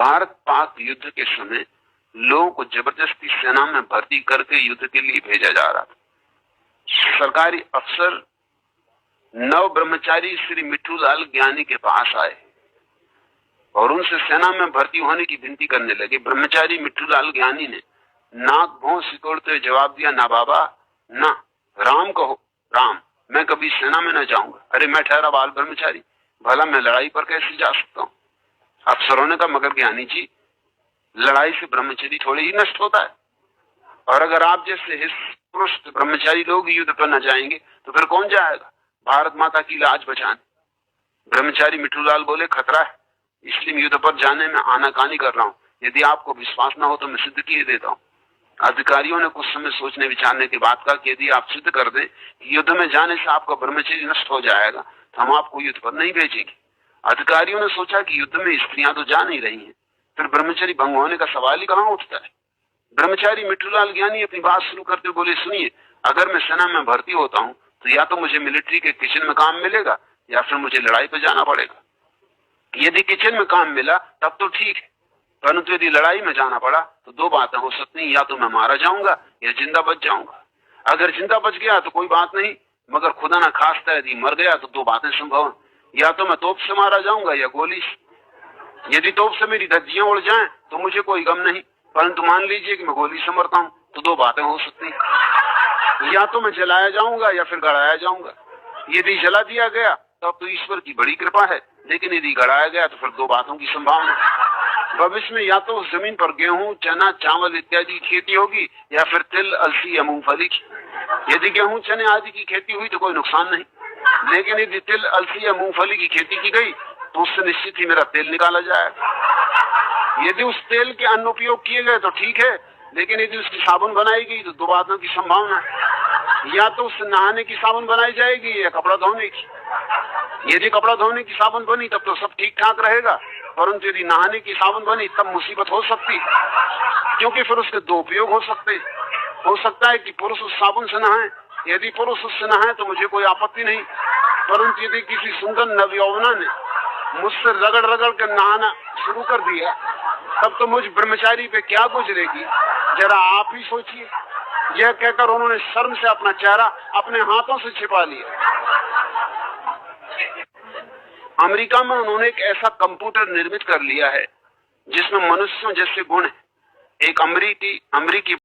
भारत पाक युद्ध के समय लोगों को जबरदस्ती सेना में भर्ती करके युद्ध के लिए भेजा जा रहा था। सरकारी अफसर नव ब्रह्मचारी श्री मिट्ठूलाल ज्ञानी के पास आए और उनसे सेना में भर्ती होने की विनती करने लगे। ब्रह्मचारी मिट्ठूलाल ज्ञानी ने नाक भौं सिकोड़ते हुए जवाब दिया, ना बाबा ना, राम कहो राम, मैं कभी सेना में न जाऊंगा। अरे मैं ठहरा बाल ब्रह्मचारी, भला मैं लड़ाई पर कैसे जा सकता हूं? अफसरों ने कहा, मगर ज्ञानी जी, लड़ाई से ब्रह्मचर्य थोड़ी ही नष्ट होता है, और अगर आप जैसे पुरुष ब्रह्मचारी लोग युद्ध पर न जाएंगे तो फिर कौन जाएगा भारत माता की लाज बचाने? ब्रह्मचारी मिट्ठूलाल बोले, खतरा है, इसलिए युद्ध पर जाने में आनाकानी कर रहा हूं। यदि आपको विश्वास न हो तो मैं सिद्ध किए देता हूं। अधिकारियों ने कुछ समय सोचने विचारने के बाद कहा कि यदि आप सिद्ध कर दें कि युद्ध में जाने से आपका ब्रह्मचर्य नष्ट हो जाएगा तो हम आपको युद्ध पर नहीं भेजेंगे। अधिकारियों ने सोचा कि युद्ध में स्त्रियां तो जा नहीं रही हैं, फिर ब्रह्मचर्य भंग होने का सवाल ही कहां उठता है। ब्रह्मचारी मिट्ठूलाल ज्ञानी अपनी बात शुरू करते बोले, सुनिए, अगर मैं सेना में भर्ती होता हूं तो या तो मुझे मिलिट्री के किचन में काम मिलेगा या फिर मुझे लड़ाई पर जाना पड़ेगा। यदि किचन में काम मिला तब तो ठीक है, परंतु यदि लड़ाई में जाना पड़ा तो दो बातें हो सकती हैं, या तो मैं मारा जाऊंगा या जिंदा बच जाऊंगा। अगर जिंदा बच गया तो कोई बात नहीं, मगर खुदा ना खास्ता यदि मर गया तो दो बातें संभव हैं, या तो मैं तोप से मारा जाऊंगा या गोली से। यदि तोप से मेरी धज्जियां उड़ जाएं तो मुझे कोई गम नहीं, परंतु मान लीजिए कि मैं गोली से मरता हूं तो दो बातें हो सकती हैं, या तो मैं जलाया जाऊंगा या फिर गड़ाया जाऊंगा। यदि जला दिया गया तब तो ईश्वर की बड़ी कृपा है, लेकिन यदि गड़ाया गया तो फिर दो बातों की संभावना। भविष्य में या तो उस जमीन पर गेहूं, चना, चावल इत्यादि की खेती होगी या फिर तिल, अलसी या मूंगफली की। यदि गेहूं, चने आदि की खेती हुई तो कोई नुकसान नहीं, लेकिन यदि तिल, अलसी या मूंगफली की खेती की गई तो उससे निश्चित ही मेरा तेल निकाला जाएगा। यदि उस तेल के अन्न उपयोग किए गए तो ठीक है, लेकिन यदि उसकी साबुन बनाई गई तो दो बातों की संभावना है, या तो उससे नहाने की साबुन बनाई जाएगी या कपड़ा धोने की। यदि कपड़ा धोने की साबुन बनी तब तो सब ठीक ठाक रहेगा, परंतु यदि नहाने की साबुन बनी तब मुसीबत हो सकती, क्योंकि फिर उसके दो उपयोग हो सकते। हो सकता है कि पुरुष उस साबुन से नहाए, यदि पुरुष उससे नहाए तो मुझे कोई आपत्ति नहीं, परंतु यदि किसी सुंदर नवयौवना ने मुझसे रगड़ रगड़ कर नहाना शुरू कर दिया तब तो मुझ ब्रह्मचारी पे क्या गुजरेगी, जरा आप ही सोचिए। यह कहकर उन्होंने शर्म से अपना चेहरा अपने हाथों से छिपा लिया। अमेरिका में उन्होंने एक ऐसा कंप्यूटर निर्मित कर लिया है जिसमें मनुष्यों जैसे गुण है। एक अमरीकी